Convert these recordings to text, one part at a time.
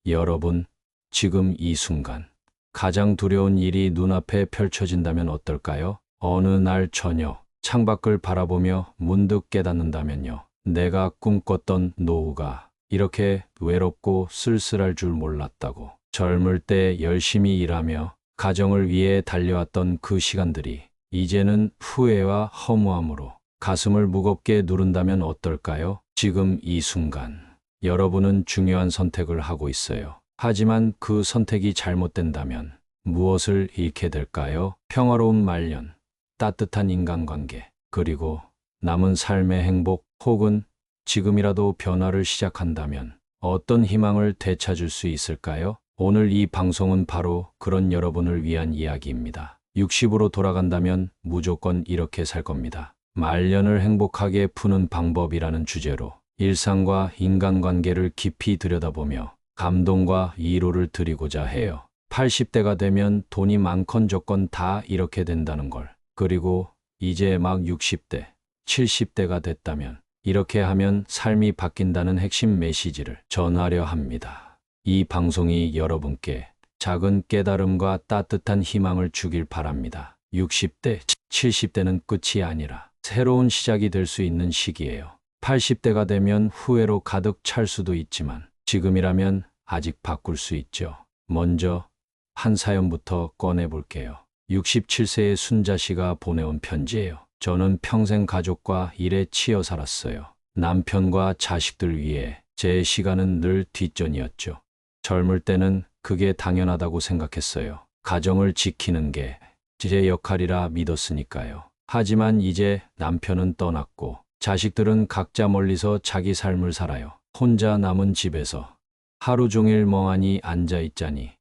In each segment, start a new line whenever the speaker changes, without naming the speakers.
여러분, 지금 이 순간 가장 두려운 일이 눈앞에 펼쳐진다면 어떨까요? 어느 날 저녁 창밖을 바라보며 문득 깨닫는다면요. 내가 꿈꿨던 노후가 이렇게 외롭고 쓸쓸할 줄 몰랐다고. 젊을 때 열심히 일하며 가정을 위해 달려왔던 그 시간들이 이제는 후회와 허무함으로 가슴을 무겁게 누른다면 어떨까요? 지금 이 순간 여러분은 중요한 선택을 하고 있어요. 하지만 그 선택이 잘못된다면 무엇을 잃게 될까요? 평화로운 말년, 따뜻한 인간관계, 그리고 남은 삶의 행복, 혹은 지금이라도 변화를 시작한다면 어떤 희망을 되찾을 수 있을까요? 오늘 이 방송은 바로 그런 여러분을 위한 이야기입니다. 60으로 돌아간다면 무조건 이렇게 살 겁니다. 말년을 행복하게 푸는 방법이라는 주제로 일상과 인간관계를 깊이 들여다보며 감동과 위로를 드리고자 해요. 80대가 되면 돈이 많건 적건 다 이렇게 된다는 걸, 그리고 이제 막 60대, 70대가 됐다면 이렇게 하면 삶이 바뀐다는 핵심 메시지를 전하려 합니다. 이 방송이 여러분께 작은 깨달음과 따뜻한 희망을 주길 바랍니다. 60대, 70대는 끝이 아니라 새로운 시작이 될 수 있는 시기예요. 80대가 되면 후회로 가득 찰 수도 있지만 지금이라면 아직 바꿀 수 있죠. 먼저 한 사연부터 꺼내볼게요. 67세의 순자 씨가 보내온 편지예요. 저는 평생 가족과 일에 치여 살았어요. 남편과 자식들 위해 제 시간은 늘 뒷전이었죠. 젊을 때는 그게 당연하다고 생각했어요. 가정을 지키는 게 제 역할이라 믿었으니까요. 하지만 이제 남편은 떠났고 자식들은 각자 멀리서 자기 삶을 살아요. 혼자 남은 집에서 하루 종일 멍하니 앉아 있자니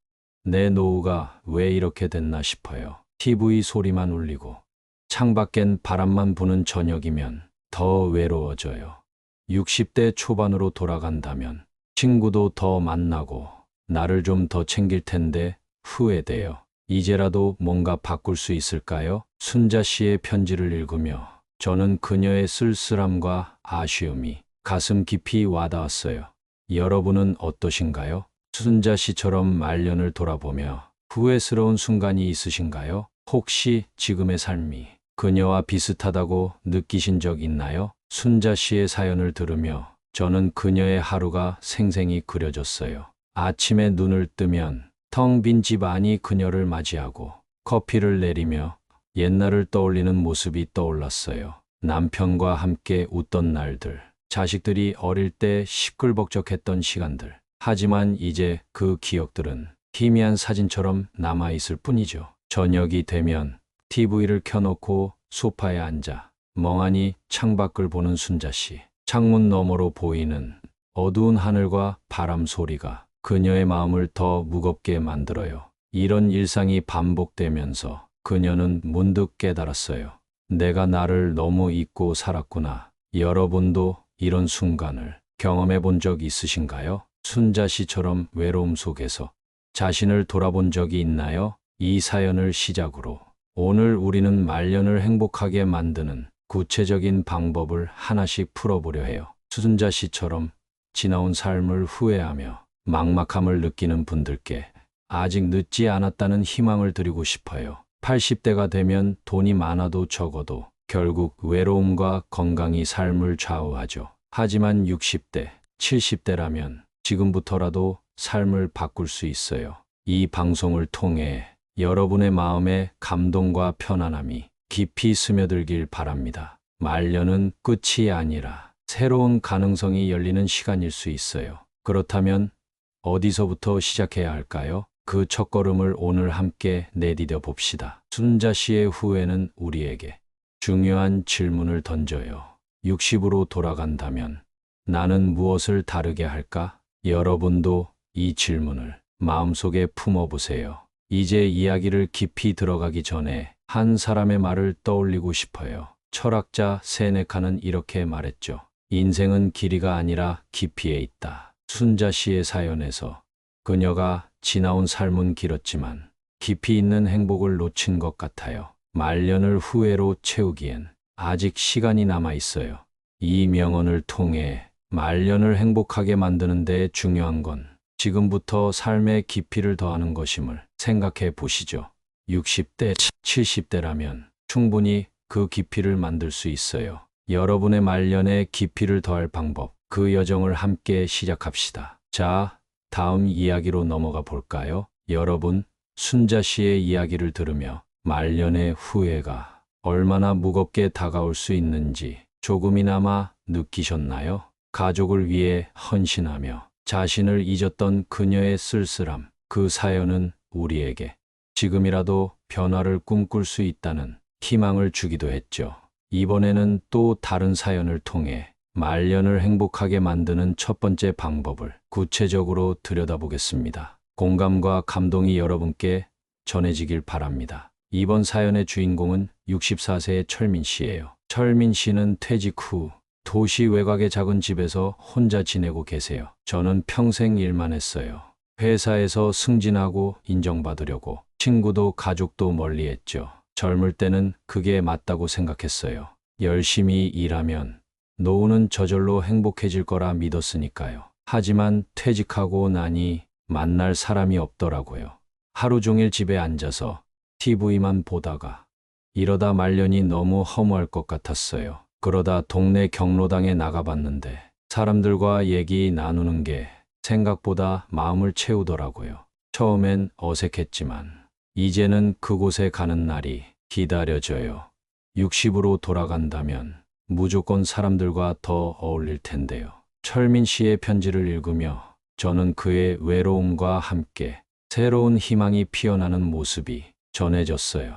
내 노후가 왜 이렇게 됐나 싶어요. TV 소리만 울리고 창밖엔 바람만 부는 저녁이면 더 외로워져요. 60대 초반으로 돌아간다면 친구도 더 만나고 나를 좀 더 챙길 텐데 후회돼요. 이제라도 뭔가 바꿀 수 있을까요? 순자 씨의 편지를 읽으며 저는 그녀의 쓸쓸함과 아쉬움이 가슴 깊이 와닿았어요. 여러분은 어떠신가요? 순자 씨처럼 말년을 돌아보며 후회스러운 순간이 있으신가요? 혹시 지금의 삶이 그녀와 비슷하다고 느끼신 적 있나요? 순자 씨의 사연을 들으며 저는 그녀의 하루가 생생히 그려졌어요. 아침에 눈을 뜨면 텅 빈 집 안이 그녀를 맞이하고 커피를 내리며 옛날을 떠올리는 모습이 떠올랐어요. 남편과 함께 웃던 날들, 자식들이 어릴 때 시끌벅적했던 시간들. 하지만 이제 그 기억들은 희미한 사진처럼 남아있을 뿐이죠. 저녁이 되면 TV를 켜놓고 소파에 앉아 멍하니 창밖을 보는 순자 씨. 창문 너머로 보이는 어두운 하늘과 바람 소리가 그녀의 마음을 더 무겁게 만들어요. 이런 일상이 반복되면서 그녀는 문득 깨달았어요. 내가 나를 너무 잊고 살았구나. 여러분도 이런 순간을 경험해 본 적 있으신가요? 순자 씨처럼 외로움 속에서 자신을 돌아본 적이 있나요? 이 사연을 시작으로 오늘 우리는 말년을 행복하게 만드는 구체적인 방법을 하나씩 풀어보려 해요. 순자 씨처럼 지나온 삶을 후회하며 막막함을 느끼는 분들께 아직 늦지 않았다는 희망을 드리고 싶어요. 80대가 되면 돈이 많아도 적어도 결국 외로움과 건강이 삶을 좌우하죠. 하지만 60대, 70대라면 지금부터라도 삶을 바꿀 수 있어요. 이 방송을 통해 여러분의 마음에 감동과 편안함이 깊이 스며들길 바랍니다. 말년은 끝이 아니라 새로운 가능성이 열리는 시간일 수 있어요. 그렇다면 어디서부터 시작해야 할까요? 그 첫걸음을 오늘 함께 내디뎌 봅시다. 순자 씨의 후회는 우리에게 중요한 질문을 던져요. 60으로 돌아간다면 나는 무엇을 다르게 할까? 여러분도 이 질문을 마음속에 품어보세요. 이제 이야기를 깊이 들어가기 전에 한 사람의 말을 떠올리고 싶어요. 철학자 세네카는 이렇게 말했죠. 인생은 길이가 아니라 깊이에 있다. 순자 씨의 사연에서 그녀가 지나온 삶은 길었지만 깊이 있는 행복을 놓친 것 같아요. 말년을 후회로 채우기엔 아직 시간이 남아 있어요. 이 명언을 통해 말년을 행복하게 만드는 데 중요한 건 지금부터 삶의 깊이를 더하는 것임을 생각해 보시죠. 60대, 70대라면 충분히 그 깊이를 만들 수 있어요. 여러분의 말년에 깊이를 더할 방법, 그 여정을 함께 시작합시다. 자, 다음 이야기로 넘어가 볼까요? 여러분, 순자 씨의 이야기를 들으며 말년의 후회가 얼마나 무겁게 다가올 수 있는지 조금이나마 느끼셨나요? 가족을 위해 헌신하며 자신을 잊었던 그녀의 쓸쓸함, 그 사연은 우리에게 지금이라도 변화를 꿈꿀 수 있다는 희망을 주기도 했죠. 이번에는 또 다른 사연을 통해 말년을 행복하게 만드는 첫 번째 방법을 구체적으로 들여다보겠습니다. 공감과 감동이 여러분께 전해지길 바랍니다. 이번 사연의 주인공은 64세의 철민 씨예요. 철민 씨는 퇴직 후 도시 외곽의 작은 집에서 혼자 지내고 계세요. 저는 평생 일만 했어요. 회사에서 승진하고 인정받으려고 친구도 가족도 멀리했죠. 젊을 때는 그게 맞다고 생각했어요. 열심히 일하면 노후는 저절로 행복해질 거라 믿었으니까요. 하지만 퇴직하고 나니 만날 사람이 없더라고요. 하루 종일 집에 앉아서 TV만 보다가 이러다 말년이 너무 허무할 것 같았어요. 그러다 동네 경로당에 나가봤는데 사람들과 얘기 나누는 게 생각보다 마음을 채우더라고요. 처음엔 어색했지만 이제는 그곳에 가는 날이 기다려져요. 60으로 돌아간다면 무조건 사람들과 더 어울릴 텐데요. 철민 씨의 편지를 읽으며 저는 그의 외로움과 함께 새로운 희망이 피어나는 모습이 전해졌어요.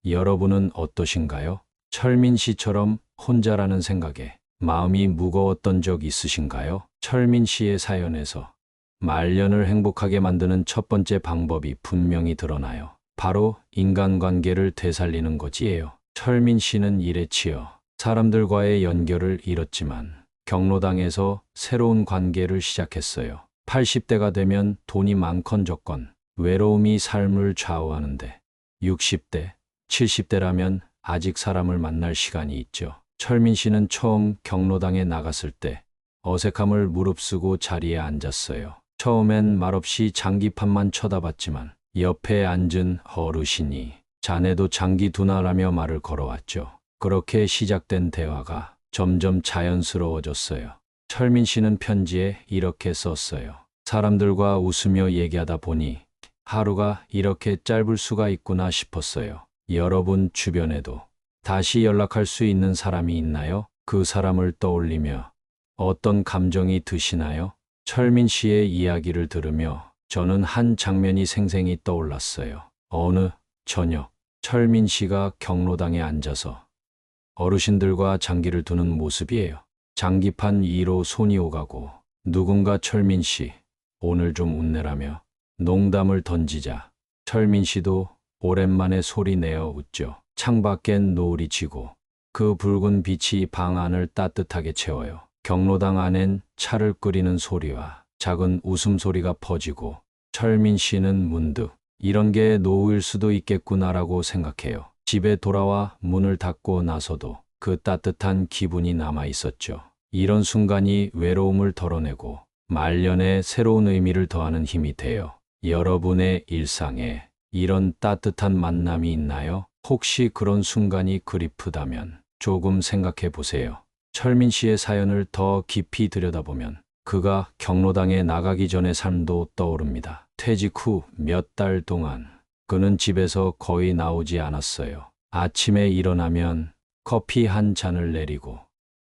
여러분은 어떠신가요? 철민 씨처럼 혼자라는 생각에 마음이 무거웠던 적 있으신가요? 철민 씨의 사연에서 말년을 행복하게 만드는 첫 번째 방법이 분명히 드러나요. 바로 인간관계를 되살리는 것이에요. 철민 씨는 일에 치여 사람들과의 연결을 잃었지만 경로당에서 새로운 관계를 시작했어요. 80대가 되면 돈이 많건 적건 외로움이 삶을 좌우하는데 60대, 70대라면 아직 사람을 만날 시간이 있죠. 철민 씨는 처음 경로당에 나갔을 때 어색함을 무릅쓰고 자리에 앉았어요. 처음엔 말없이 장기판만 쳐다봤지만 옆에 앉은 어르신이 자네도 장기 두나라며 말을 걸어왔죠. 그렇게 시작된 대화가 점점 자연스러워졌어요. 철민 씨는 편지에 이렇게 썼어요. 사람들과 웃으며 얘기하다 보니 하루가 이렇게 짧을 수가 있구나 싶었어요. 여러분 주변에도 다시 연락할 수 있는 사람이 있나요? 그 사람을 떠올리며 어떤 감정이 드시나요? 철민 씨의 이야기를 들으며 저는 한 장면이 생생히 떠올랐어요. 어느 저녁, 철민 씨가 경로당에 앉아서 어르신들과 장기를 두는 모습이에요. 장기판 위로 손이 오가고 누군가 철민 씨, 오늘 좀 웃내라며 농담을 던지자 철민 씨도 오랜만에 소리 내어 웃죠. 창밖엔 노을이 지고 그 붉은 빛이 방 안을 따뜻하게 채워요. 경로당 안엔 차를 끓이는 소리와 작은 웃음소리가 퍼지고 철민 씨는 문득 이런 게 노후일 수도 있겠구나라고 생각해요. 집에 돌아와 문을 닫고 나서도 그 따뜻한 기분이 남아 있었죠. 이런 순간이 외로움을 덜어내고 말년에 새로운 의미를 더하는 힘이 돼요. 여러분의 일상에 이런 따뜻한 만남이 있나요? 혹시 그런 순간이 그립다면 조금 생각해 보세요. 철민 씨의 사연을 더 깊이 들여다보면 그가 경로당에 나가기 전의 삶도 떠오릅니다. 퇴직 후 몇 달 동안 그는 집에서 거의 나오지 않았어요. 아침에 일어나면 커피 한 잔을 내리고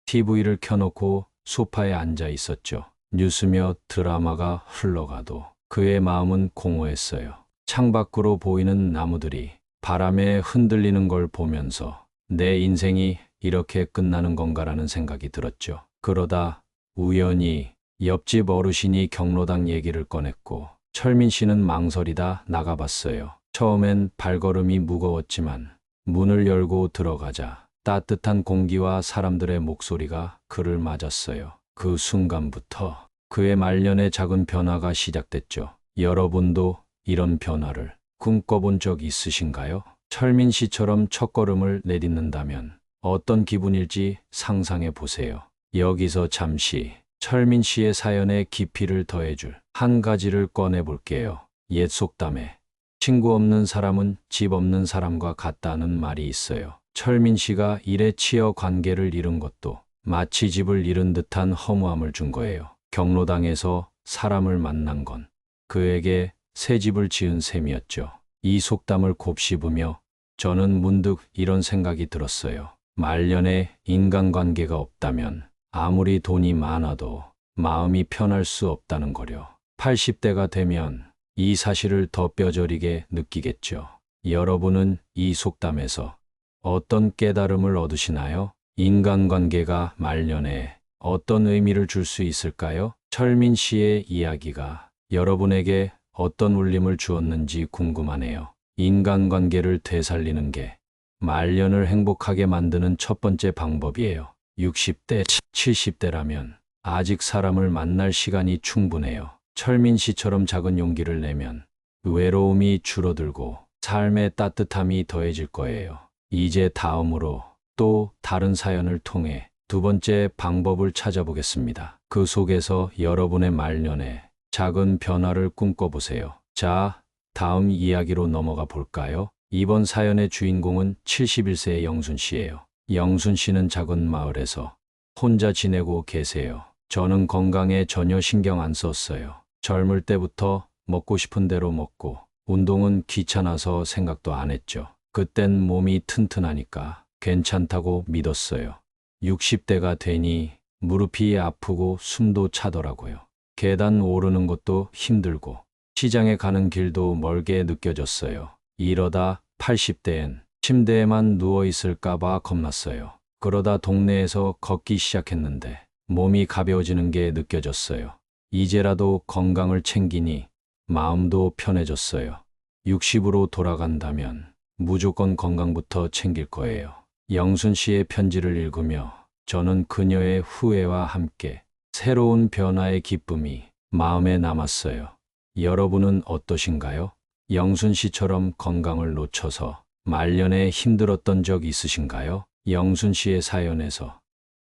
TV를 켜놓고 소파에 앉아 있었죠. 뉴스며 드라마가 흘러가도 그의 마음은 공허했어요. 창밖으로 보이는 나무들이 바람에 흔들리는 걸 보면서 내 인생이 이렇게 끝나는 건가라는 생각이 들었죠. 그러다 우연히 옆집 어르신이 경로당 얘기를 꺼냈고 철민 씨는 망설이다 나가봤어요. 처음엔 발걸음이 무거웠지만 문을 열고 들어가자 따뜻한 공기와 사람들의 목소리가 그를 맞았어요. 그 순간부터 그의 말년의 작은 변화가 시작됐죠. 여러분도 이런 변화를 꿈꿔본 적 있으신가요? 철민 씨처럼 첫걸음을 내딛는다면 어떤 기분일지 상상해 보세요. 여기서 잠시 철민 씨의 사연에 깊이를 더해줄 한 가지를 꺼내 볼게요. 옛 속담에 친구 없는 사람은 집 없는 사람과 같다는 말이 있어요. 철민 씨가 일에 치여 관계를 잃은 것도 마치 집을 잃은 듯한 허무함을 준 거예요. 경로당에서 사람을 만난 건 그에게 새 집을 지은 셈이었죠. 이 속담을 곱씹으며 저는 문득 이런 생각이 들었어요. 말년에 인간관계가 없다면 아무리 돈이 많아도 마음이 편할 수 없다는 거려. 80대가 되면 이 사실을 더 뼈저리게 느끼겠죠. 여러분은 이 속담에서 어떤 깨달음을 얻으시나요? 인간관계가 말년에 어떤 의미를 줄 수 있을까요? 철민 씨의 이야기가 여러분에게 어떤 울림을 주었는지 궁금하네요. 인간관계를 되살리는 게 말년을 행복하게 만드는 첫 번째 방법이에요. 60대, 70대라면 아직 사람을 만날 시간이 충분해요. 철민 씨처럼 작은 용기를 내면 외로움이 줄어들고 삶의 따뜻함이 더해질 거예요. 이제 다음으로 또 다른 사연을 통해 두 번째 방법을 찾아보겠습니다. 그 속에서 여러분의 말년에 작은 변화를 꿈꿔보세요. 자, 다음 이야기로 넘어가 볼까요? 이번 사연의 주인공은 71세의 영순 씨예요. 영순 씨는 작은 마을에서 혼자 지내고 계세요. 저는 건강에 전혀 신경 안 썼어요. 젊을 때부터 먹고 싶은 대로 먹고 운동은 귀찮아서 생각도 안 했죠. 그땐 몸이 튼튼하니까 괜찮다고 믿었어요. 60대가 되니 무릎이 아프고 숨도 차더라고요. 계단 오르는 것도 힘들고 시장에 가는 길도 멀게 느껴졌어요. 이러다 80대엔 침대에만 누워 있을까봐 겁났어요. 그러다 동네에서 걷기 시작했는데 몸이 가벼워지는 게 느껴졌어요. 이제라도 건강을 챙기니 마음도 편해졌어요. 60으로 돌아간다면 무조건 건강부터 챙길 거예요. 영순 씨의 편지를 읽으며 저는 그녀의 후회와 함께 새로운 변화의 기쁨이 마음에 남았어요. 여러분은 어떠신가요? 영순 씨처럼 건강을 놓쳐서 말년에 힘들었던 적 있으신가요? 영순 씨의 사연에서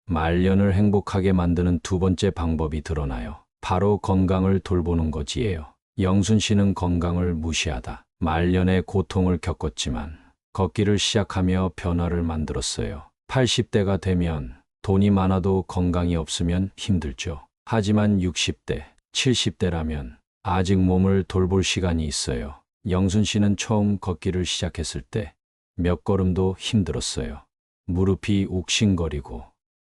말년을 행복하게 만드는 두 번째 방법이 드러나요. 바로 건강을 돌보는 것이에요. 영순 씨는 건강을 무시하다 말년의 고통을 겪었지만 걷기를 시작하며 변화를 만들었어요. 80대가 되면 돈이 많아도 건강이 없으면 힘들죠. 하지만 60대, 70대라면 아직 몸을 돌볼 시간이 있어요. 영순 씨는 처음 걷기를 시작했을 때 몇 걸음도 힘들었어요. 무릎이 욱신거리고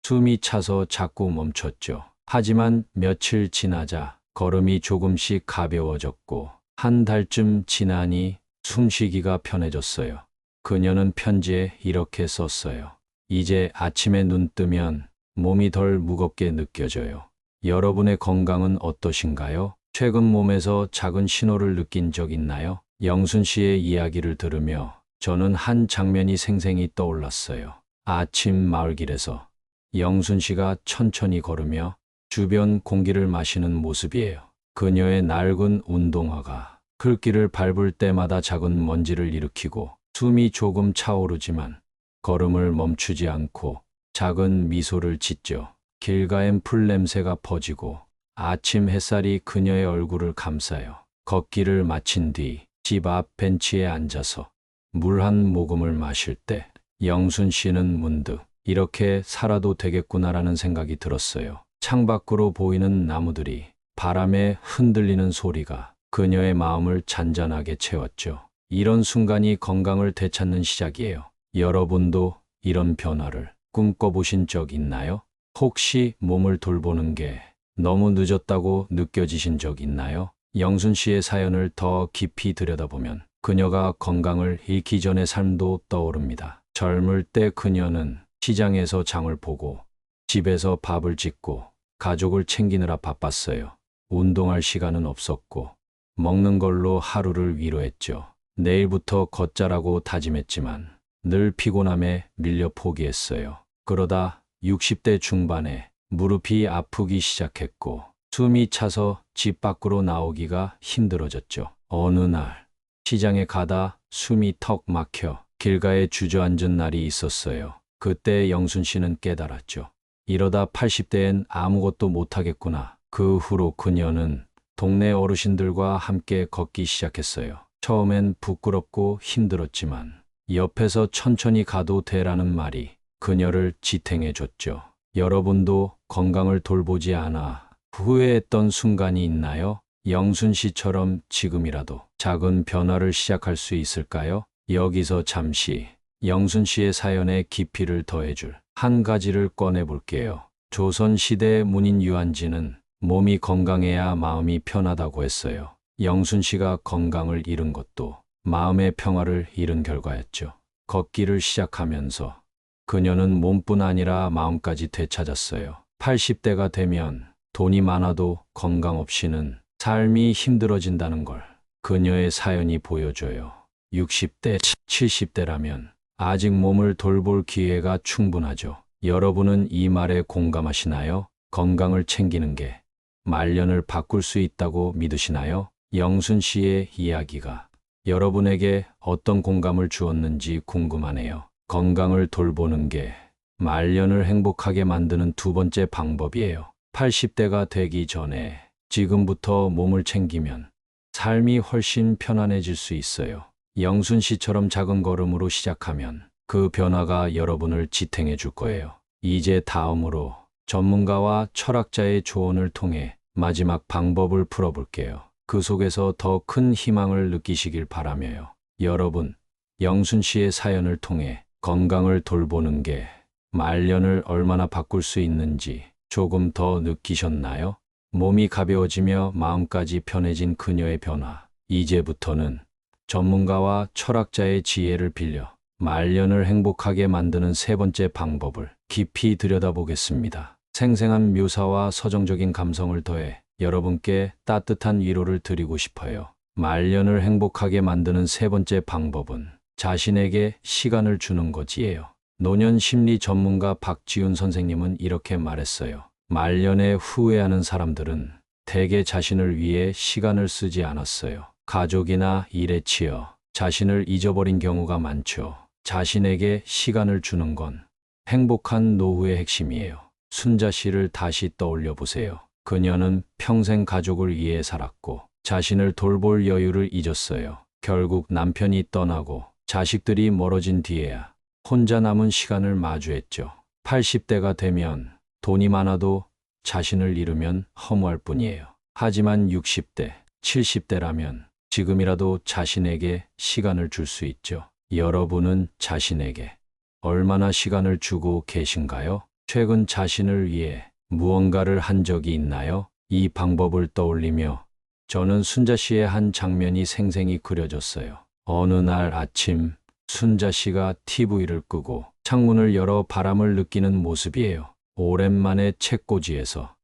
숨이 차서 자꾸 멈췄죠. 하지만 며칠 지나자 걸음이 조금씩 가벼워졌고 한 달쯤 지나니 숨쉬기가 편해졌어요. 그녀는 편지에 이렇게 썼어요. 이제 아침에 눈 뜨면 몸이 덜 무겁게 느껴져요. 여러분의 건강은 어떠신가요? 최근 몸에서 작은 신호를 느낀 적 있나요? 영순 씨의 이야기를 들으며 저는 한 장면이 생생히 떠올랐어요. 아침 마을길에서 영순 씨가 천천히 걸으며 주변 공기를 마시는 모습이에요. 그녀의 낡은 운동화가 끌길을 밟을 때마다 작은 먼지를 일으키고 숨이 조금 차오르지만 걸음을 멈추지 않고 작은 미소를 짓죠. 길가엔 풀 냄새가 퍼지고 아침 햇살이 그녀의 얼굴을 감싸요. 걷기를 마친 뒤 집 앞 벤치에 앉아서 물 한 모금을 마실 때 영순 씨는 문득 이렇게 살아도 되겠구나라는 생각이 들었어요. 창밖으로 보이는 나무들이 바람에 흔들리는 소리가 그녀의 마음을 잔잔하게 채웠죠. 이런 순간이 건강을 되찾는 시작이에요. 여러분도 이런 변화를 꿈꿔보신 적 있나요? 혹시 몸을 돌보는 게 너무 늦었다고 느껴지신 적 있나요? 영순 씨의 사연을 더 깊이 들여다보면 그녀가 건강을 잃기 전의 삶도 떠오릅니다. 젊을 때 그녀는 시장에서 장을 보고 집에서 밥을 짓고 가족을 챙기느라 바빴어요. 운동할 시간은 없었고 먹는 걸로 하루를 위로했죠. 내일부터 걷자라고 다짐했지만 늘 피곤함에 밀려 포기했어요. 그러다 60대 중반에 무릎이 아프기 시작했고 숨이 차서 집 밖으로 나오기가 힘들어졌죠. 어느 날 시장에 가다 숨이 턱 막혀 길가에 주저앉은 날이 있었어요. 그때 영순 씨는 깨달았죠. 이러다 80대엔 아무것도 못하겠구나. 그 후로 그녀는 동네 어르신들과 함께 걷기 시작했어요. 처음엔 부끄럽고 힘들었지만 옆에서 천천히 가도 돼라는 말이 그녀를 지탱해 줬죠. 여러분도 건강을 돌보지 않아 후회했던 순간이 있나요? 영순 씨처럼 지금이라도 작은 변화를 시작할 수 있을까요? 여기서 잠시 영순 씨의 사연에 깊이를 더해줄 한 가지를 꺼내 볼게요. 조선시대의 문인 유한지는 몸이 건강해야 마음이 편하다고 했어요. 영순 씨가 건강을 잃은 것도 마음의 평화를 잃은 결과였죠. 걷기를 시작하면서 그녀는 몸뿐 아니라 마음까지 되찾았어요. 80대가 되면 돈이 많아도 건강 없이는 삶이 힘들어진다는 걸 그녀의 사연이 보여줘요. 60대, 70대라면 아직 몸을 돌볼 기회가 충분하죠. 여러분은 이 말에 공감하시나요? 건강을 챙기는 게 말년을 바꿀 수 있다고 믿으시나요? 영순 씨의 이야기가 여러분에게 어떤 공감을 주었는지 궁금하네요. 건강을 돌보는 게 말년을 행복하게 만드는 두 번째 방법이에요. 80대가 되기 전에 지금부터 몸을 챙기면 삶이 훨씬 편안해질 수 있어요. 영순 씨처럼 작은 걸음으로 시작하면 그 변화가 여러분을 지탱해 줄 거예요. 이제 다음으로 전문가와 철학자의 조언을 통해 마지막 방법을 풀어볼게요. 그 속에서 더 큰 희망을 느끼시길 바라며요. 여러분, 영순 씨의 사연을 통해 건강을 돌보는 게 말년을 얼마나 바꿀 수 있는지 조금 더 느끼셨나요? 몸이 가벼워지며 마음까지 편해진 그녀의 변화. 이제부터는 전문가와 철학자의 지혜를 빌려 말년을 행복하게 만드는 세 번째 방법을 깊이 들여다보겠습니다. 생생한 묘사와 서정적인 감성을 더해 여러분께 따뜻한 위로를 드리고 싶어요. 말년을 행복하게 만드는 세 번째 방법은 자신에게 시간을 주는 것이에요. 노년 심리 전문가 박지훈 선생님은 이렇게 말했어요. 말년에 후회하는 사람들은 대개 자신을 위해 시간을 쓰지 않았어요. 가족이나 일에 치여 자신을 잊어버린 경우가 많죠. 자신에게 시간을 주는 건 행복한 노후의 핵심이에요. 순자 씨를 다시 떠올려 보세요. 그녀는 평생 가족을 위해 살았고 자신을 돌볼 여유를 잊었어요. 결국 남편이 떠나고 자식들이 멀어진 뒤에야 혼자 남은 시간을 마주했죠. 80대가 되면 돈이 많아도 자신을 잃으면 허무할 뿐이에요. 하지만 60대, 70대라면 지금이라도 자신에게 시간을 줄 수 있죠. 여러분은 자신에게 얼마나 시간을 주고 계신가요? 최근 자신을 위해 무언가를 한 적이 있나요? 이 방법을 떠올리며 저는 순자 씨의 한 장면이 생생히 그려졌어요. 어느 날 아침 순자 씨가 TV를 끄고 창문을 열어 바람을 느끼는 모습이에요. 오랜만에 책꽂이에서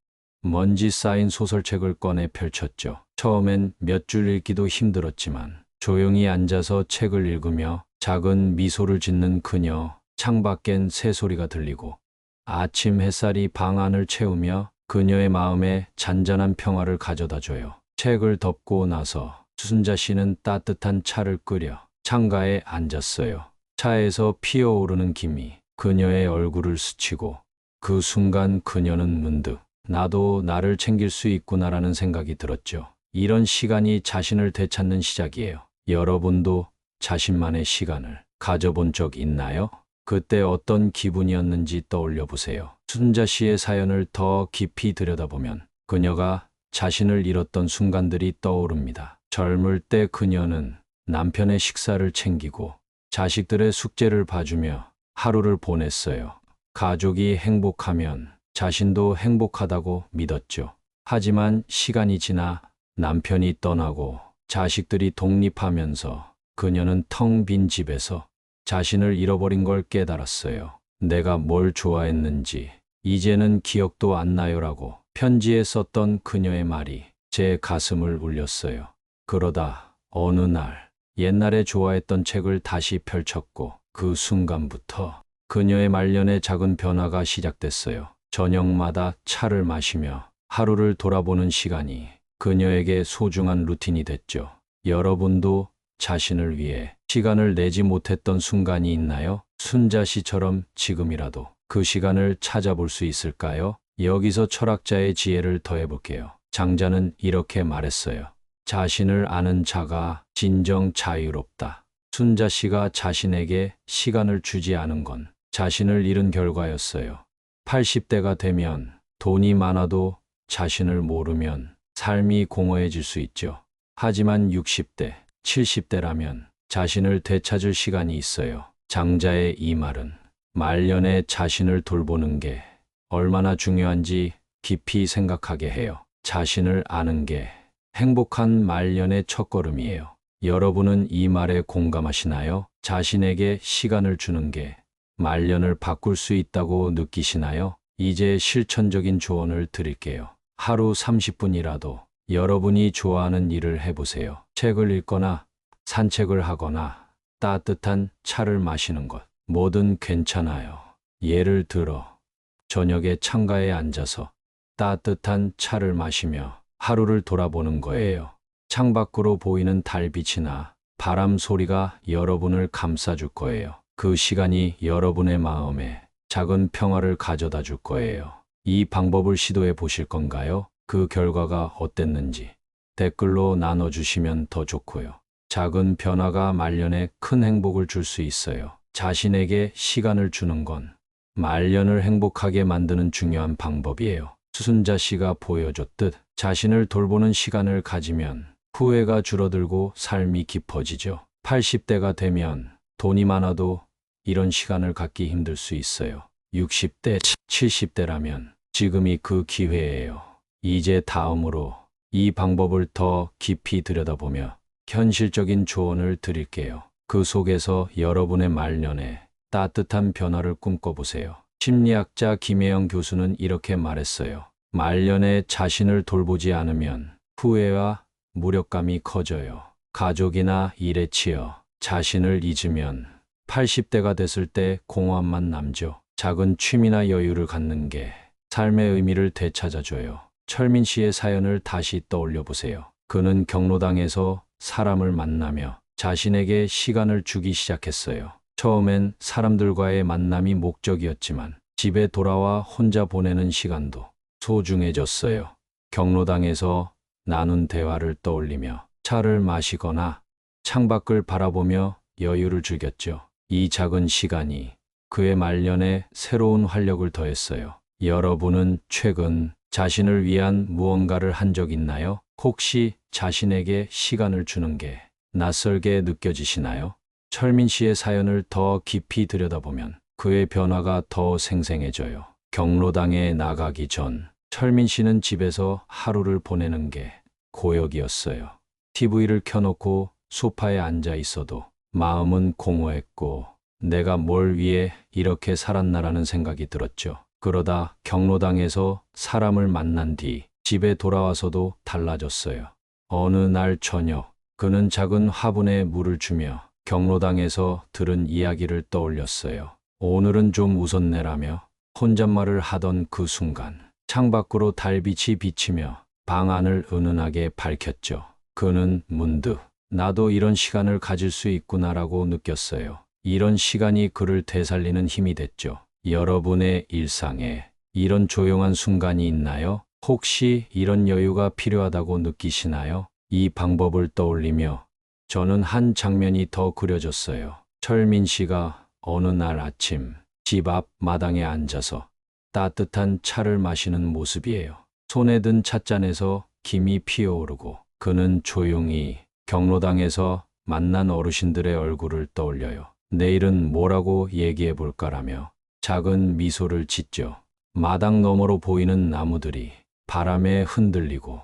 먼지 쌓인 소설책을 꺼내 펼쳤죠. 처음엔 몇 줄 읽기도 힘들었지만 조용히 앉아서 책을 읽으며 작은 미소를 짓는 그녀, 창밖엔 새소리가 들리고 아침 햇살이 방 안을 채우며 그녀의 마음에 잔잔한 평화를 가져다 줘요. 책을 덮고 나서 순자 씨는 따뜻한 차를 끓여 창가에 앉았어요. 차에서 피어오르는 김이 그녀의 얼굴을 스치고 그 순간 그녀는 문득 나도 나를 챙길 수 있구나라는 생각이 들었죠. 이런 시간이 자신을 되찾는 시작이에요. 여러분도 자신만의 시간을 가져본 적 있나요? 그때 어떤 기분이었는지 떠올려 보세요. 순자 씨의 사연을 더 깊이 들여다보면 그녀가 자신을 잃었던 순간들이 떠오릅니다. 젊을 때 그녀는 남편의 식사를 챙기고 자식들의 숙제를 봐주며 하루를 보냈어요. 가족이 행복하면 자신도 행복하다고 믿었죠. 하지만 시간이 지나 남편이 떠나고 자식들이 독립하면서 그녀는 텅 빈 집에서 자신을 잃어버린 걸 깨달았어요. 내가 뭘 좋아했는지 이제는 기억도 안 나요라고 편지에 썼던 그녀의 말이 제 가슴을 울렸어요. 그러다 어느 날 옛날에 좋아했던 책을 다시 펼쳤고 그 순간부터 그녀의 말년에 작은 변화가 시작됐어요. 저녁마다 차를 마시며 하루를 돌아보는 시간이 그녀에게 소중한 루틴이 됐죠. 여러분도 자신을 위해 시간을 내지 못했던 순간이 있나요? 순자 씨처럼 지금이라도 그 시간을 찾아볼 수 있을까요? 여기서 철학자의 지혜를 더해볼게요. 장자는 이렇게 말했어요. 자신을 아는 자가 진정 자유롭다. 순자 씨가 자신에게 시간을 주지 않은 건 자신을 잃은 결과였어요. 80대가 되면 돈이 많아도 자신을 모르면 삶이 공허해질 수 있죠. 하지만 60대, 70대라면 자신을 되찾을 시간이 있어요. 장자의 이 말은 말년에 자신을 돌보는 게 얼마나 중요한지 깊이 생각하게 해요. 자신을 아는 게 행복한 말년의 첫걸음이에요. 여러분은 이 말에 공감하시나요? 자신에게 시간을 주는 게 말년을 바꿀 수 있다고 느끼시나요? 이제 실천적인 조언을 드릴게요. 하루 30분이라도 여러분이 좋아하는 일을 해보세요. 책을 읽거나 산책을 하거나 따뜻한 차를 마시는 것, 뭐든 괜찮아요. 예를 들어 저녁에 창가에 앉아서 따뜻한 차를 마시며 하루를 돌아보는 거예요. 창밖으로 보이는 달빛이나 바람 소리가 여러분을 감싸줄 거예요. 그 시간이 여러분의 마음에 작은 평화를 가져다 줄 거예요. 이 방법을 시도해 보실 건가요? 그 결과가 어땠는지 댓글로 나눠주시면 더 좋고요. 작은 변화가 말년에 큰 행복을 줄 수 있어요. 자신에게 시간을 주는 건 말년을 행복하게 만드는 중요한 방법이에요. 수순자 씨가 보여줬듯 자신을 돌보는 시간을 가지면 후회가 줄어들고 삶이 깊어지죠. 80대가 되면 돈이 많아도 이런 시간을 갖기 힘들 수 있어요. 60대, 70대라면 지금이 그 기회예요. 이제 다음으로 이 방법을 더 깊이 들여다보며 현실적인 조언을 드릴게요. 그 속에서 여러분의 말년에 따뜻한 변화를 꿈꿔보세요. 심리학자 김혜영 교수는 이렇게 말했어요. 말년에 자신을 돌보지 않으면 후회와 무력감이 커져요. 가족이나 일에 치여 자신을 잊으면 80대가 됐을 때 공허함만 남죠. 작은 취미나 여유를 갖는 게 삶의 의미를 되찾아줘요. 철민 씨의 사연을 다시 떠올려 보세요. 그는 경로당에서 사람을 만나며 자신에게 시간을 주기 시작했어요. 처음엔 사람들과의 만남이 목적이었지만 집에 돌아와 혼자 보내는 시간도 소중해졌어요. 경로당에서 나눈 대화를 떠올리며 차를 마시거나 창밖을 바라보며 여유를 즐겼죠. 이 작은 시간이 그의 말년에 새로운 활력을 더했어요. 여러분은 최근 자신을 위한 무언가를 한 적 있나요? 혹시 자신에게 시간을 주는 게 낯설게 느껴지시나요? 철민 씨의 사연을 더 깊이 들여다보면 그의 변화가 더 생생해져요. 경로당에 나가기 전 철민 씨는 집에서 하루를 보내는 게 고역이었어요. TV를 켜놓고 소파에 앉아 있어도 마음은 공허했고 내가 뭘 위해 이렇게 살았나라는 생각이 들었죠. 그러다 경로당에서 사람을 만난 뒤 집에 돌아와서도 달라졌어요. 어느 날 저녁 그는 작은 화분에 물을 주며 경로당에서 들은 이야기를 떠올렸어요. 오늘은 좀 웃었네라며 혼잣말을 하던 그 순간 창밖으로 달빛이 비치며 방 안을 은은하게 밝혔죠. 그는 문득 나도 이런 시간을 가질 수 있구나라고 느꼈어요. 이런 시간이 그를 되살리는 힘이 됐죠. 여러분의 일상에 이런 조용한 순간이 있나요? 혹시 이런 여유가 필요하다고 느끼시나요? 이 방법을 떠올리며 저는 한 장면이 더 그려졌어요. 철민 씨가 어느 날 아침 집 앞 마당에 앉아서 따뜻한 차를 마시는 모습이에요. 손에 든 찻잔에서 김이 피어오르고 그는 조용히 경로당에서 만난 어르신들의 얼굴을 떠올려요. 내일은 뭐라고 얘기해 볼까라며 작은 미소를 짓죠. 마당 너머로 보이는 나무들이 바람에 흔들리고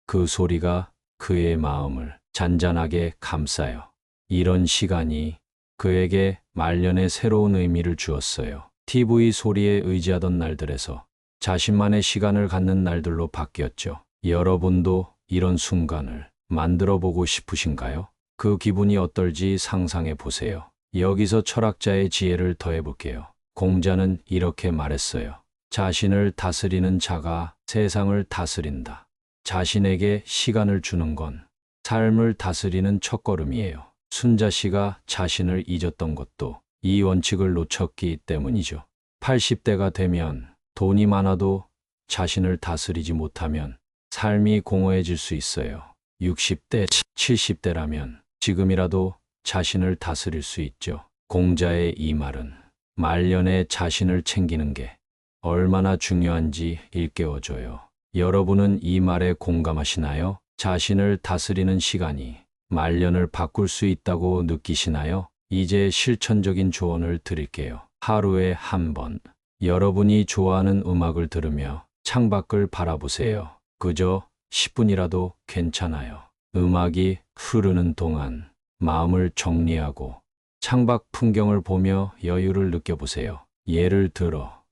그 소리가 그의 마음을 잔잔하게 감싸요. 이런 시간이 그에게 말년에 새로운 의미를 주었어요. TV 소리에 의지하던 날들에서 자신만의 시간을 갖는 날들로 바뀌었죠. 여러분도 이런 순간을 만들어 보고 싶으신가요? 그 기분이 어떨지 상상해 보세요. 여기서 철학자의 지혜를 더해 볼게요. 공자는 이렇게 말했어요. 자신을 다스리는 자가 세상을 다스린다. 자신에게 시간을 주는 건 삶을 다스리는 첫걸음이에요. 순자 씨가 자신을 잊었던 것도 이 원칙을 놓쳤기 때문이죠. 80대가 되면 돈이 많아도 자신을 다스리지 못하면 삶이 공허해질 수 있어요. 60대, 70대라면 지금이라도 자신을 다스릴 수 있죠. 공자의 이 말은 말년에 자신을 챙기는 게 얼마나 중요한지 일깨워줘요. 여러분은 이 말에 공감하시나요? 자신을 다스리는 시간이 말년을 바꿀 수 있다고 느끼시나요? 이제 실천적인 조언을 드릴게요. 하루에 한 번, 여러분이 좋아하는 음악을 들으며 창밖을 바라보세요. 그저 10분이라도 괜찮아요. 음악이 흐르는 동안 마음을 정리하고 창밖 풍경을 보며 여유를 느껴보세요. 예를 들어,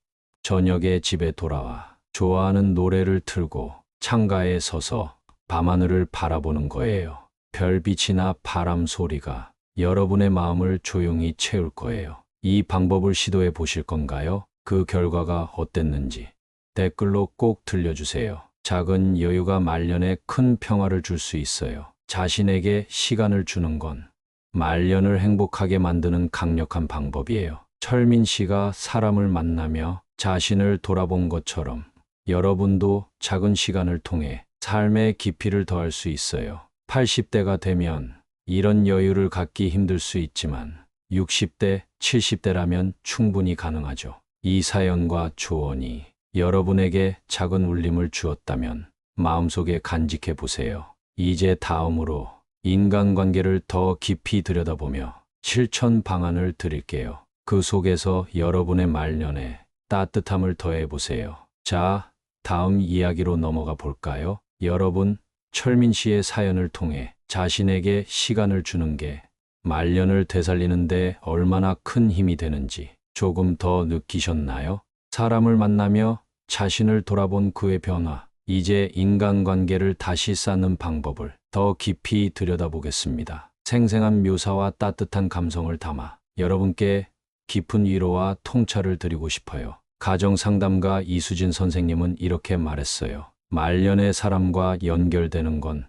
저녁에 집에 돌아와 좋아하는 노래를 틀고 창가에 서서 밤하늘을 바라보는 거예요. 별빛이나 바람 소리가 여러분의 마음을 조용히 채울 거예요. 이 방법을 시도해 보실 건가요? 그 결과가 어땠는지 댓글로 꼭 들려주세요. 작은 여유가 말년에 큰 평화를 줄 수 있어요. 자신에게 시간을 주는 건 말년을 행복하게 만드는 강력한 방법이에요. 철민 씨가 사람을 만나며 자신을 돌아본 것처럼 여러분도 작은 시간을 통해 삶의 깊이를 더할 수 있어요. 80대가 되면 이런 여유를 갖기 힘들 수 있지만 60대, 70대라면 충분히 가능하죠. 이 사연과 조언이 여러분에게 작은 울림을 주었다면 마음속에 간직해 보세요. 이제 다음으로 인간관계를 더 깊이 들여다보며 실천 방안을 드릴게요. 그 속에서 여러분의 말년에 따뜻함을 더해 보세요. 자, 다음 이야기로 넘어가 볼까요? 여러분, 철민 씨의 사연을 통해 자신에게 시간을 주는 게 말년을 되살리는데 얼마나 큰 힘이 되는지 조금 더 느끼셨나요? 사람을 만나며 자신을 돌아본 그의 변화, 이제 인간관계를 다시 쌓는 방법을 더 깊이 들여다보겠습니다. 생생한 묘사와 따뜻한 감성을 담아 여러분께 깊은 위로와 통찰을 드리고 싶어요. 가정상담가 이수진 선생님은 이렇게 말했어요. 말년의 사람과 연결되는 건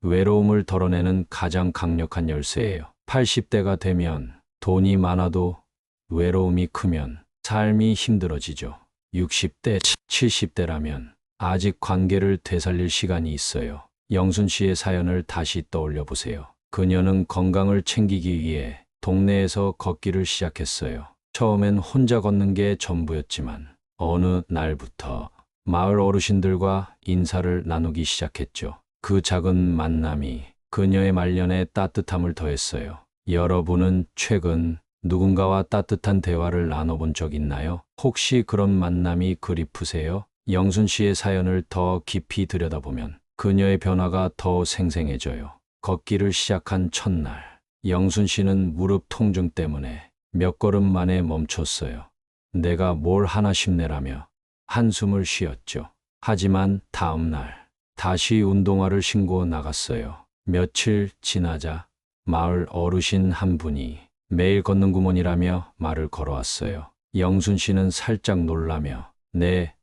외로움을 덜어내는 가장 강력한 열쇠예요. 80대가 되면 돈이 많아도 외로움이 크면 삶이 힘들어지죠. 60대, 70대라면 아직 관계를 되살릴 시간이 있어요. 영순 씨의 사연을 다시 떠올려 보세요. 그녀는 건강을 챙기기 위해 동네에서 걷기를 시작했어요. 처음엔 혼자 걷는 게 전부였지만 어느 날부터 마을 어르신들과 인사를 나누기 시작했죠. 그 작은 만남이 그녀의 말년에 따뜻함을 더했어요. 여러분은 최근 누군가와 따뜻한 대화를 나눠본 적 있나요? 혹시 그런 만남이 그리우세요? 영순 씨의 사연을 더 깊이 들여다보면 그녀의 변화가 더 생생해져요. 걷기를 시작한 첫날, 영순 씨는 무릎 통증 때문에 몇 걸음 만에 멈췄어요. 내가 뭘 하나 싶네라며 한숨을 쉬었죠. 하지만 다음 날 다시 운동화를 신고 나갔어요. 며칠 지나자 마을 어르신 한 분이 매일 걷는 구몬이라며 말을 걸어왔어요. 영순 씨는 살짝 놀라며 네,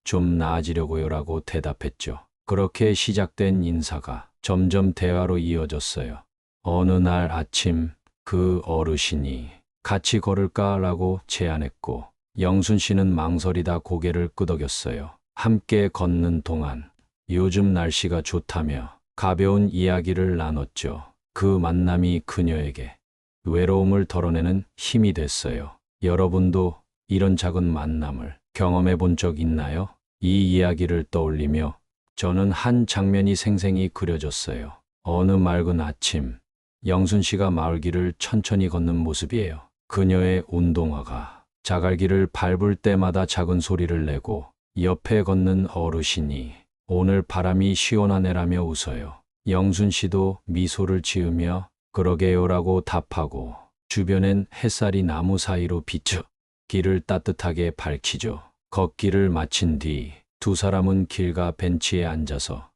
좀 나아지려고요라고 대답했죠. 그렇게 시작된 인사가 점점 대화로 이어졌어요. 어느 날 아침 그 어르신이 같이 걸을까라고 제안했고 영순 씨는 망설이다 고개를 끄덕였어요. 함께 걷는 동안 요즘 날씨가 좋다며 가벼운 이야기를 나눴죠. 그 만남이 그녀에게 외로움을 덜어내는 힘이 됐어요. 여러분도 이런 작은 만남을 경험해 본 적 있나요? 이 이야기를 떠올리며 저는 한 장면이 생생히 그려졌어요. 어느 맑은 아침, 영순 씨가 마을길을 천천히 걷는 모습이에요. 그녀의 운동화가 자갈길을 밟을 때마다 작은 소리를 내고 옆에 걷는 어르신이 오늘 바람이 시원하네라며 웃어요. 영순 씨도 미소를 지으며 그러게요라고 답하고 주변엔 햇살이 나무 사이로 비쳐 길을 따뜻하게 밝히죠. 걷기를 마친 뒤 두 사람은 길가 벤치에 앉아서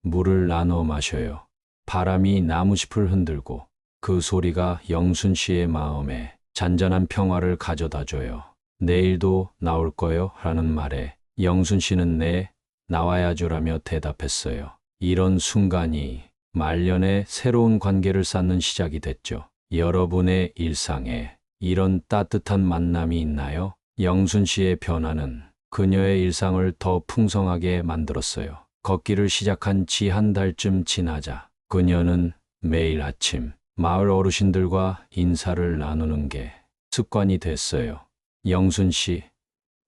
물을 나눠 마셔요. 바람이 나무숲을 흔들고 그 소리가 영순 씨의 마음에 잔잔한 평화를 가져다 줘요. 내일도 나올 거요? 라는 말에 영순 씨는 네, 나와야죠라며 대답했어요. 이런 순간이 말년에 새로운 관계를 쌓는 시작이 됐죠. 여러분의 일상에 이런 따뜻한 만남이 있나요? 영순 씨의 변화는 그녀의 일상을 더 풍성하게 만들었어요. 걷기를 시작한 지 한 달쯤 지나자 그녀는 매일 아침 마을 어르신들과 인사를 나누는 게 습관이 됐어요. 영순 씨,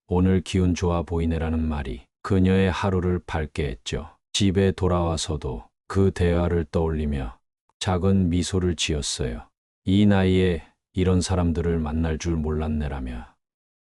오늘 기운 좋아 보이네라는 말이 그녀의 하루를 밝게 했죠. 집에 돌아와서도 그 대화를 떠올리며 작은 미소를 지었어요. 이 나이에 이런 사람들을 만날 줄 몰랐네라며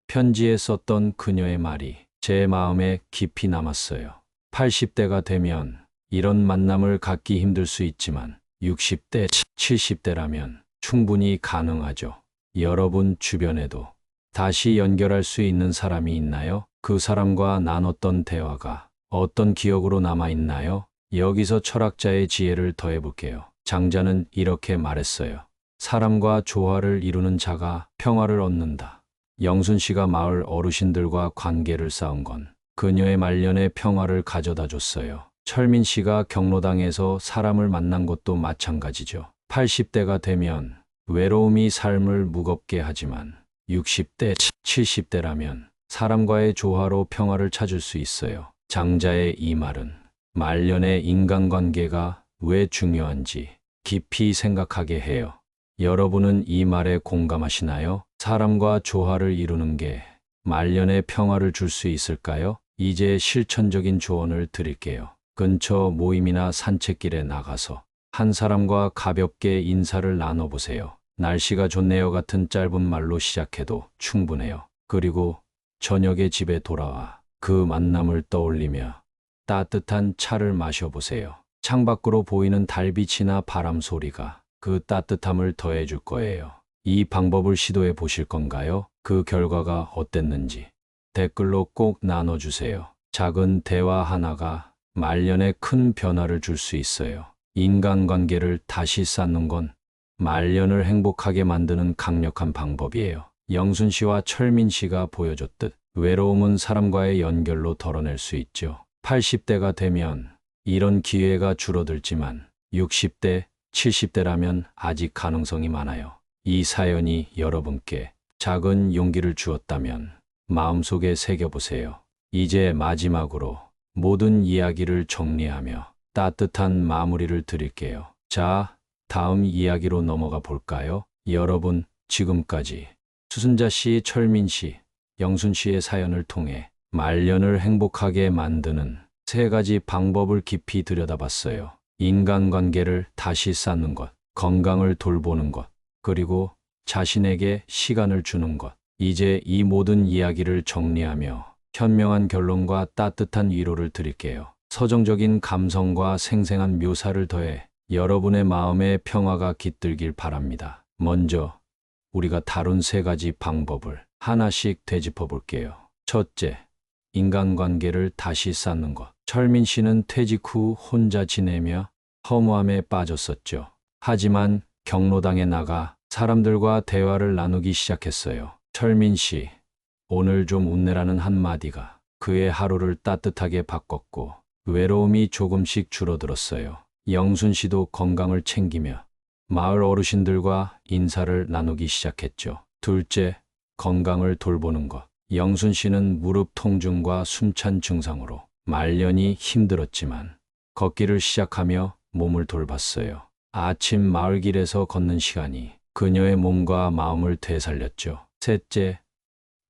편지에 썼던 그녀의 말이 제 마음에 깊이 남았어요. 80대가 되면 이런 만남을 갖기 힘들 수 있지만 60대, 70대라면 충분히 가능하죠. 여러분 주변에도 다시 연결할 수 있는 사람이 있나요? 그 사람과 나눴던 대화가 어떤 기억으로 남아 있나요? 여기서 철학자의 지혜를 더해볼게요. 장자는 이렇게 말했어요. 사람과 조화를 이루는 자가 평화를 얻는다. 영순 씨가 마을 어르신들과 관계를 쌓은 건 그녀의 말년에 평화를 가져다 줬어요. 철민 씨가 경로당에서 사람을 만난 것도 마찬가지죠. 80대가 되면 외로움이 삶을 무겁게 하지만 60대, 70대라면 사람과의 조화로 평화를 찾을 수 있어요. 장자의 이 말은 말년의 인간관계가 왜 중요한지 깊이 생각하게 해요. 여러분은 이 말에 공감하시나요? 사람과 조화를 이루는 게 말년의 평화를 줄 수 있을까요? 이제 실천적인 조언을 드릴게요. 근처 모임이나 산책길에 나가서 한 사람과 가볍게 인사를 나눠보세요. 날씨가 좋네요 같은 짧은 말로 시작해도 충분해요. 그리고 저녁에 집에 돌아와 그 만남을 떠올리며 따뜻한 차를 마셔보세요. 창밖으로 보이는 달빛이나 바람 소리가 그 따뜻함을 더해줄 거예요. 이 방법을 시도해 보실 건가요? 그 결과가 어땠는지 댓글로 꼭 나눠주세요. 작은 대화 하나가 말년에 큰 변화를 줄 수 있어요. 인간관계를 다시 쌓는 건 말년을 행복하게 만드는 강력한 방법이에요. 영순 씨와 철민 씨가 보여줬듯 외로움은 사람과의 연결로 덜어낼 수 있죠. 80대가 되면 이런 기회가 줄어들지만 60대, 70대라면 아직 가능성이 많아요. 이 사연이 여러분께 작은 용기를 주었다면 마음속에 새겨보세요. 이제 마지막으로 모든 이야기를 정리하며 따뜻한 마무리를 드릴게요. 자, 다음 이야기로 넘어가 볼까요? 여러분, 지금까지 수순자 씨, 철민 씨, 영순 씨의 사연을 통해 말년을 행복하게 만드는 3가지 방법을 깊이 들여다봤어요. 인간관계를 다시 쌓는 것, 건강을 돌보는 것, 그리고 자신에게 시간을 주는 것. 이제 이 모든 이야기를 정리하며 현명한 결론과 따뜻한 위로를 드릴게요. 서정적인 감성과 생생한 묘사를 더해 여러분의 마음에 평화가 깃들길 바랍니다. 먼저 우리가 다룬 3가지 방법을 하나씩 되짚어 볼게요. 첫째, 인간관계를 다시 쌓는 것. 철민 씨는 퇴직 후 혼자 지내며 허무함에 빠졌었죠. 하지만 경로당에 나가 사람들과 대화를 나누기 시작했어요. 철민 씨, 오늘 좀 웃내라는 한마디가 그의 하루를 따뜻하게 바꿨고 외로움이 조금씩 줄어들었어요. 영순 씨도 건강을 챙기며 마을 어르신들과 인사를 나누기 시작했죠. 둘째, 건강을 돌보는 것. 영순 씨는 무릎 통증과 숨찬 증상으로 말년이 힘들었지만 걷기를 시작하며 몸을 돌봤어요. 아침 마을길에서 걷는 시간이 그녀의 몸과 마음을 되살렸죠. 셋째,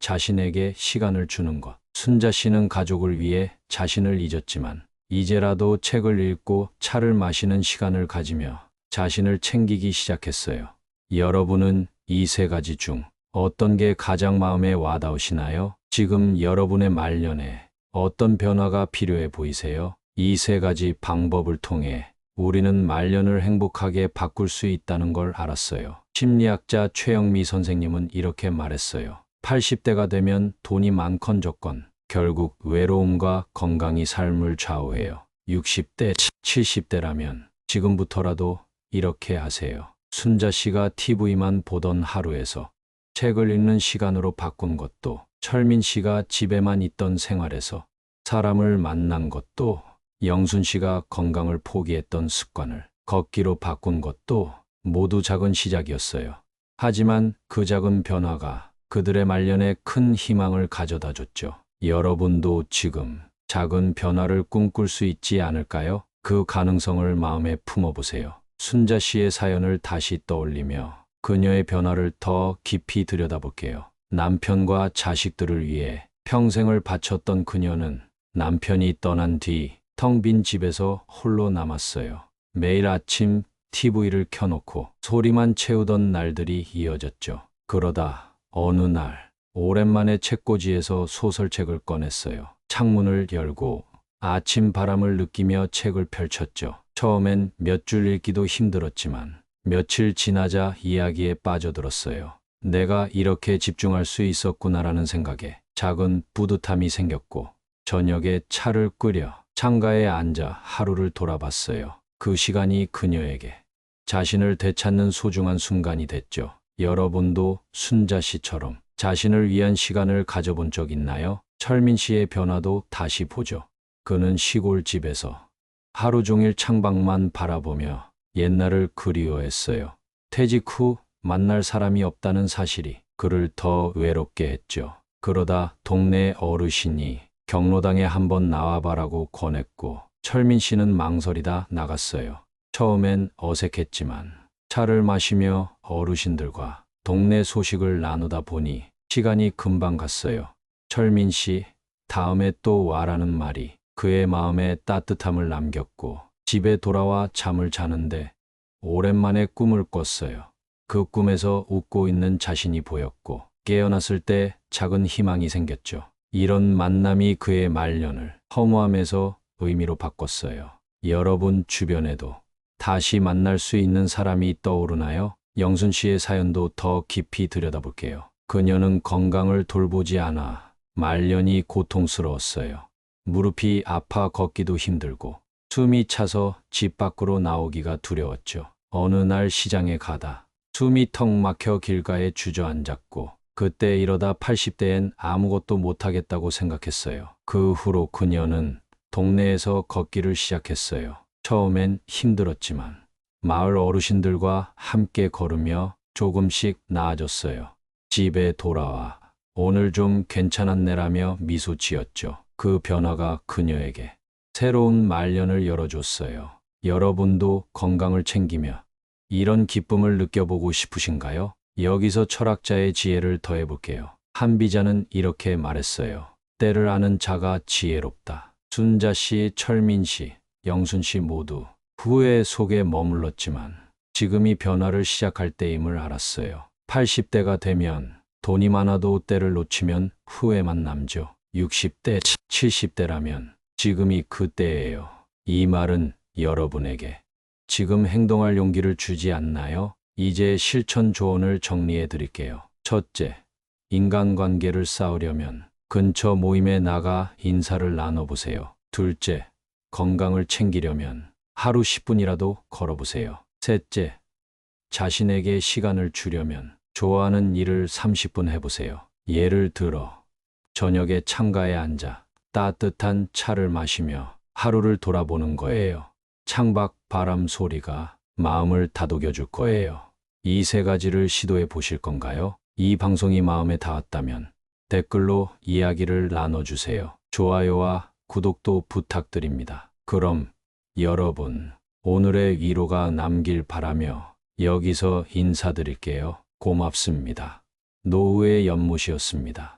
자신에게 시간을 주는 것. 순자 씨는 가족을 위해 자신을 잊었지만 이제라도 책을 읽고 차를 마시는 시간을 가지며 자신을 챙기기 시작했어요. 여러분은 이 3가지 중 어떤 게 가장 마음에 와닿으시나요? 지금 여러분의 말년에 어떤 변화가 필요해 보이세요? 이 3가지 방법을 통해 우리는 말년을 행복하게 바꿀 수 있다는 걸 알았어요. 심리학자 최영미 선생님은 이렇게 말했어요. 80대가 되면 돈이 많건 적건 결국 외로움과 건강이 삶을 좌우해요. 60대, 70대라면 지금부터라도 이렇게 하세요. 순자 씨가 TV만 보던 하루에서 책을 읽는 시간으로 바꾼 것도, 철민 씨가 집에만 있던 생활에서 사람을 만난 것도, 영순 씨가 건강을 포기했던 습관을 걷기로 바꾼 것도 모두 작은 시작이었어요. 하지만 그 작은 변화가 그들의 말년에 큰 희망을 가져다 줬죠. 여러분도 지금 작은 변화를 꿈꿀 수 있지 않을까요? 그 가능성을 마음에 품어보세요. 순자 씨의 사연을 다시 떠올리며 그녀의 변화를 더 깊이 들여다볼게요. 남편과 자식들을 위해 평생을 바쳤던 그녀는 남편이 떠난 뒤 텅 빈 집에서 홀로 남았어요. 매일 아침 TV를 켜놓고 소리만 채우던 날들이 이어졌죠. 그러다 어느 날 오랜만에 책꽂이에서 소설책을 꺼냈어요. 창문을 열고 아침 바람을 느끼며 책을 펼쳤죠. 처음엔 몇 줄 읽기도 힘들었지만 며칠 지나자 이야기에 빠져들었어요. 내가 이렇게 집중할 수 있었구나라는 생각에 작은 뿌듯함이 생겼고 저녁에 차를 끓여 창가에 앉아 하루를 돌아봤어요. 그 시간이 그녀에게 자신을 되찾는 소중한 순간이 됐죠. 여러분도 순자 씨처럼 자신을 위한 시간을 가져본 적 있나요? 철민 씨의 변화도 다시 보죠. 그는 시골집에서 하루 종일 창밖만 바라보며 옛날을 그리워했어요. 퇴직 후 만날 사람이 없다는 사실이 그를 더 외롭게 했죠. 그러다 동네 어르신이 경로당에 한번 나와봐라고 권했고 철민 씨는 망설이다 나갔어요. 처음엔 어색했지만 차를 마시며 어르신들과 동네 소식을 나누다 보니 시간이 금방 갔어요. 철민 씨, 다음에 또 와라는 말이 그의 마음에 따뜻함을 남겼고 집에 돌아와 잠을 자는데 오랜만에 꿈을 꿨어요. 그 꿈에서 웃고 있는 자신이 보였고 깨어났을 때 작은 희망이 생겼죠. 이런 만남이 그의 말년을 허무함에서 의미로 바꿨어요. 여러분 주변에도 다시 만날 수 있는 사람이 떠오르나요? 영순 씨의 사연도 더 깊이 들여다볼게요. 그녀는 건강을 돌보지 않아 말년이 고통스러웠어요. 무릎이 아파 걷기도 힘들고 숨이 차서 집 밖으로 나오기가 두려웠죠. 어느 날 시장에 가다 숨이 턱 막혀 길가에 주저앉았고 그때 이러다 80대엔 아무것도 못하겠다고 생각했어요. 그 후로 그녀는 동네에서 걷기를 시작했어요. 처음엔 힘들었지만 마을 어르신들과 함께 걸으며 조금씩 나아졌어요. 집에 돌아와 오늘 좀 괜찮았네라며 미소 지었죠. 그 변화가 그녀에게 새로운 말년을 열어줬어요. 여러분도 건강을 챙기며 이런 기쁨을 느껴보고 싶으신가요? 여기서 철학자의 지혜를 더해볼게요. 한비자는 이렇게 말했어요. 때를 아는 자가 지혜롭다. 순자 씨, 철민 씨, 영순 씨 모두 후회 속에 머물렀지만 지금이 변화를 시작할 때임을 알았어요. 80대가 되면 돈이 많아도 때를 놓치면 후회만 남죠. 60대, 70대라면 지금이 그때예요. 이 말은 여러분에게 지금 행동할 용기를 주지 않나요? 이제 실천 조언을 정리해 드릴게요. 첫째, 인간관계를 쌓으려면 근처 모임에 나가 인사를 나눠보세요. 둘째, 건강을 챙기려면 하루 10분이라도 걸어보세요. 셋째, 자신에게 시간을 주려면 좋아하는 일을 30분 해보세요. 예를 들어 저녁에 창가에 앉아 따뜻한 차를 마시며 하루를 돌아보는 거예요. 창밖 바람 소리가 마음을 다독여 줄 거예요. 이 세 가지를 시도해 보실 건가요? 이 방송이 마음에 닿았다면 댓글로 이야기를 나눠주세요. 좋아요와 구독도 부탁드립니다. 그럼 여러분, 오늘의 위로가 남길 바라며 여기서 인사드릴게요. 고맙습니다. 노후의 연못이었습니다.